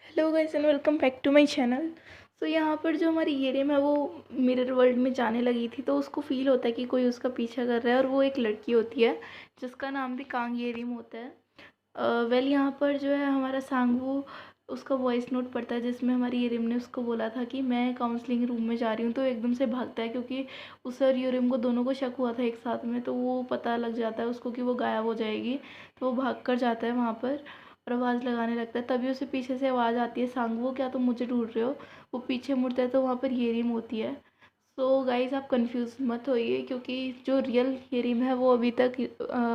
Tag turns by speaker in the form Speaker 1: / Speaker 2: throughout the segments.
Speaker 1: Hello guys and welcome back to my channel. So यहाँ पर जो हमारी येरिम है वो मिरर वर्ल्ड में जाने लगी थी, तो उसको फील होता है कि कोई उसका पीछा कर रहा है, और वो एक लड़की होती है जिसका नाम भी कांग येरिम होता है। वेल यहाँ पर जो है हमारा सांगवू उसका वॉइस नोट पढ़ता है जिसमें हमारी येरिम ने उसको बोला था कि मैं काउंसलिंग रूम में जा रही हूँ, तो एकदम से भागता है क्योंकि उसे और येरिम को दोनों को शक हुआ था एक साथ में, तो वो पता लग जाता है उसको कि वो गायब हो जाएगी, तो वो भाग कर जाता है वहाँ पर और आवाज़ लगाने लगता है। तभी उसे पीछे से आवाज़ आती है, सांगवो क्या तुम मुझे ढूंढ रहे हो। वो पीछे मुड़ता है तो वहाँ पर येरिम होती है। सो गाइज आप कंफ्यूज मत होइए क्योंकि जो रियल येरिम है वो अभी तक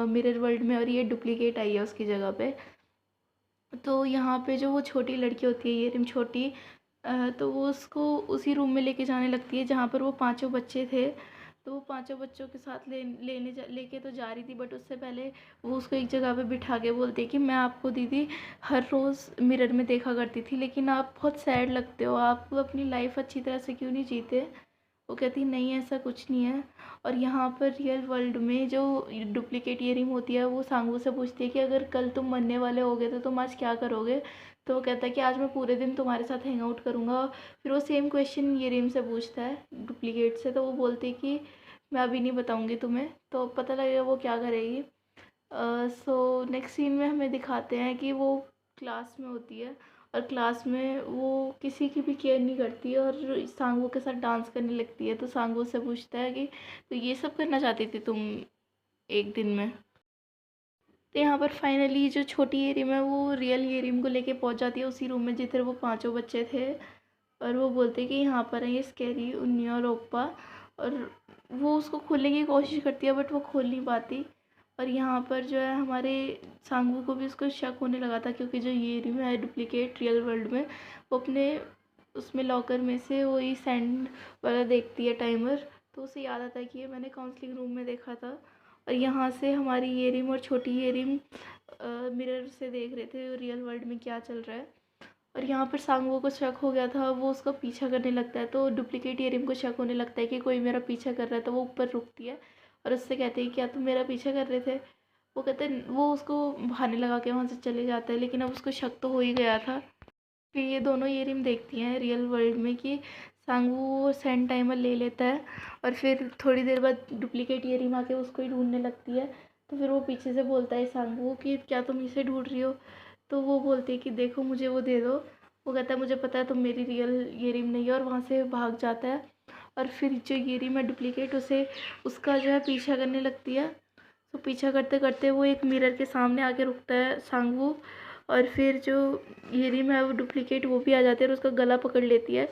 Speaker 1: मिरर वर्ल्ड में, और ये डुप्लीकेट आई है उसकी जगह पे। तो यहाँ पे जो वो छोटी लड़की होती है येरिम छोटी, तो वो उसको उसी रूम में लेके जाने लगती है जहाँ पर वो पांचों बच्चे थे। तो वो पांचों बच्चों के साथ लेके तो जा रही थी, बट उससे पहले वो उसको एक जगह पे बिठा के बोलती है कि मैं आपको दीदी हर रोज़ मिरर में देखा करती थी, लेकिन आप बहुत सैड लगते हो, आप अपनी लाइफ अच्छी तरह से क्यों नहीं जीते। वो कहती नहीं ऐसा कुछ नहीं है। और यहाँ पर रियल वर्ल्ड में जो डुप्लीकेट ईयरिंग होती है वो सांगू से पूछती है कि अगर कल तुम मरने वाले होगे तो तुम आज क्या करोगे। तो वो कहता है कि आज मैं पूरे दिन तुम्हारे साथ हैंग आउट करूँगा। फिर वो सेम क्वेश्चन ईयरिंग से पूछता है डुप्लीकेट से, तो वो बोलती है कि मैं अभी नहीं बताऊँगी तुम्हें, तो पता लगेगा वो क्या करेगी। सो नेक्स्ट सीन में हमें दिखाते हैं कि वो क्लास में होती है, और क्लास में वो किसी की भी केयर नहीं करती है और सांगवो के साथ डांस करने लगती है। तो सांगवो से पूछता है कि तो ये सब करना चाहती थी तुम एक दिन में। तो यहाँ पर फाइनली जो छोटी येरिम है वो रियल येरिम को लेके पहुँच जाती है उसी रूम में जिधर वो पांचों बच्चे थे, और वो बोलते हैं कि यहाँ पर है ये स्कैरी उन्नी और ओप्पा। और वो उसको खोलने की कोशिश करती है बट वो खोल नहीं पाती। और यहाँ पर जो है हमारे सांगू को भी उसको शक होने लगा था क्योंकि जो ये रिम है डुप्लीकेट रियल वर्ल्ड में, वो अपने उसमें लॉकर में से वही सैंड वाला देखती है टाइमर, तो उसे याद आता है कि ये मैंने काउंसलिंग रूम में देखा था। और यहाँ से हमारी ये रिम और छोटी ये रिम मिरर से देख रहे थे रियल वर्ल्ड में क्या चल रहा है। और यहाँ पर सांगवो को शक हो गया था, वो उसका पीछा करने लगता है, तो डुप्लीकेट ईयरिंग को शक होने लगता है कि कोई मेरा पीछा कर रहा है, तो वो ऊपर रुकती है और उससे कहते हैं क्या तुम मेरा पीछा कर रहे थे। वो कहते हैं, वो उसको बहाने लगा के वहाँ से चले जाता है, लेकिन अब उसको शक तो हो ही गया था। फिर ये दोनों ईयरिंग देखती हैं रियल वर्ल्ड में कि सांगवो सैंड टाइमर ले लेता है, और फिर थोड़ी देर बाद डुप्लीकेट ईयरिंग आके उसको ही ढूंढने लगती है। तो फिर वो पीछे से बोलता है सांगवो कि क्या तुम इसे ढूंढ रही हो। तो वो बोलती है कि देखो मुझे वो दे दो। वो कहता है मुझे पता है तुम मेरी रियल येरिम नहीं है, और वहाँ से भाग जाता है। और फिर जो येरिम है डुप्लीकेट उसे उसका जो है पीछा करने लगती है। तो पीछा करते करते वो एक मिरर के सामने आके रुकता है सांगवू, और फिर जो येरिम है वो डुप्लीकेट वो भी आ जाती है और उसका गला पकड़ लेती है,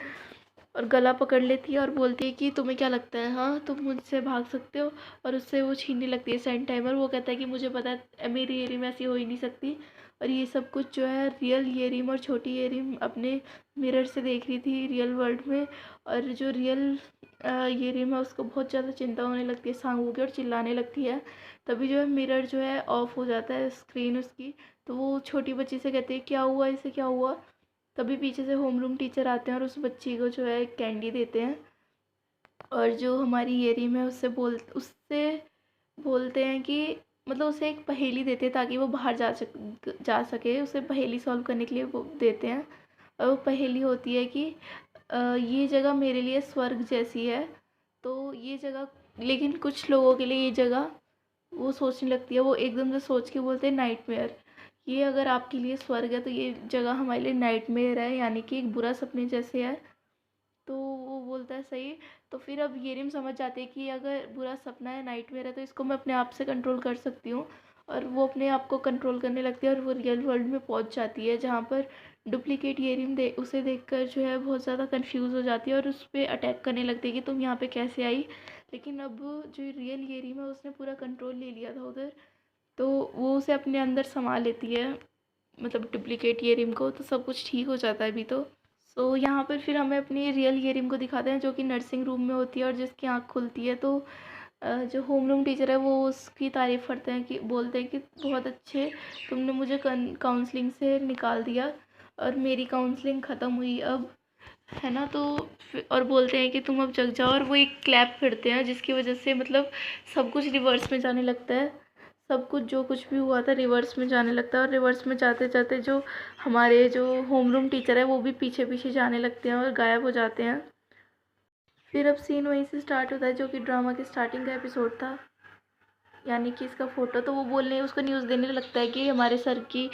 Speaker 1: और गला पकड़ लेती है और बोलती है कि तुम्हें क्या लगता है, हाँ तुम मुझसे भाग सकते हो। और उससे वो छीनने लगती है सैंड टाइमर। वो कहता है कि मुझे पता है मेरी येरिम ऐसी हो ही नहीं सकती। और ये सब कुछ जो है रियल येरिम और छोटी येरिम अपने मिरर से देख रही थी रियल वर्ल्ड में। और जो रियल येरिम है उसको बहुत ज़्यादा चिंता होने लगती है सांगू की, और चिल्लाने लगती है। तभी जो है मिरर जो है ऑफ हो जाता है स्क्रीन उसकी। तो वो छोटी बच्ची से कहती है क्या हुआ, इसे क्या हुआ। तभी पीछे से होमरूम टीचर आते हैं और उस बच्ची को जो है कैंडी देते हैं। और जो हमारी येरिम है उससे बोलते हैं कि मतलब उसे एक पहेली देते हैं ताकि वो बाहर जा सके, उसे पहेली सॉल्व करने के लिए वो देते हैं। और वो पहेली होती है कि ये जगह मेरे लिए स्वर्ग जैसी है। तो ये जगह, लेकिन कुछ लोगों के लिए ये जगह, वो सोचने लगती है, वो एकदम से सोच के बोलते हैं नाइटमेयर। ये अगर आपके लिए स्वर्ग है तो ये जगह हमारे लिए नाइटमेयर है, यानी कि एक बुरा सपने जैसे है। तो वो बोलता है सही। तो फिर अब येरिम समझ जाते हैं कि अगर बुरा सपना है नाइटमेयर है तो इसको मैं अपने आप से कंट्रोल कर सकती हूँ। और वो अपने आप को कंट्रोल करने लगती है और वो रियल वर्ल्ड में पहुँच जाती है जहाँ पर डुप्लीकेट येरिम उसे देखकर जो है बहुत ज़्यादा कंफ्यूज हो जाती है और उस पर अटैक करने लगती है कि तुम यहाँ पे कैसे आई। लेकिन अब जो रियल येरिम है उसने पूरा कंट्रोल ले लिया था उधर, तो वो उसे अपने अंदर समा लेती है, मतलब डुप्लीकेट येरिम को। तो सब कुछ ठीक हो जाता है अभी तो। सो यहाँ पर फिर हमें अपनी रियल येरिम को दिखाते हैं जो कि नर्सिंग रूम में होती है और जिसकी आँख खुलती है। तो जो होम रूम टीचर है वो उसकी तारीफ़ करते हैं कि बोलते हैं कि बहुत अच्छे, तुमने मुझे काउंसलिंग से निकाल दिया और मेरी काउंसलिंग ख़त्म हुई अब, है ना। तो और बोलते हैं कि तुम अब जग जाओ, और वो एक क्लैप करते हैं जिसकी वजह से मतलब सब कुछ रिवर्स में जाने लगता है। सब कुछ जो कुछ भी हुआ था रिवर्स में जाने लगता है, और रिवर्स में जाते जाते जो हमारे जो होमरूम टीचर है वो भी पीछे पीछे जाने लगते हैं और गायब हो जाते हैं। फिर अब सीन वहीं से स्टार्ट होता है जो कि ड्रामा के स्टार्टिंग का एपिसोड था, यानी कि इसका फ़ोटो। तो वो बोलने उसको न्यूज़ देने लगता है कि हमारे सर की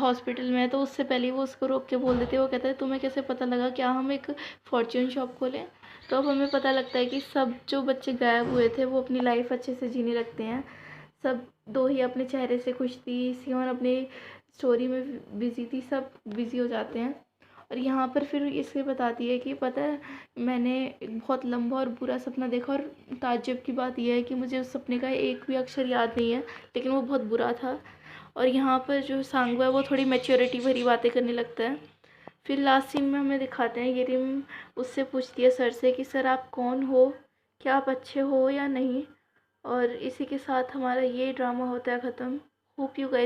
Speaker 1: हॉस्पिटल में है। तो उससे पहले वो उसको रोक के बोल देते हैं, वो कहता है तुम्हें कैसे पता लगा, क्या हम एक फॉर्च्यून शॉप खोलें। तो अब हमें पता लगता है कि सब जो बच्चे गायब हुए थे वो अपनी लाइफ अच्छे से जीने लगते हैं। सब दो ही अपने चेहरे से खुश थी, सियोन अपनी स्टोरी में बिजी थी, सब बिजी हो जाते हैं। और यहाँ पर फिर इसे बताती है कि पता है मैंने एक बहुत लंबा और बुरा सपना देखा, और ताज्जुब की बात यह है कि मुझे उस सपने का एक भी अक्षर याद नहीं है, लेकिन वो बहुत बुरा था। और यहाँ पर जो सांगवा है वो थोड़ी मैच्योरिटी भरी बातें करने लगता है। फिर लास्ट सीन में हमें दिखाते हैं ये रिम उससे पूछती है सर से कि सर आप कौन हो, क्या आप अच्छे हो या नहीं। और इसी के साथ हमारा ये ड्रामा होता है ख़त्म। Hope you guys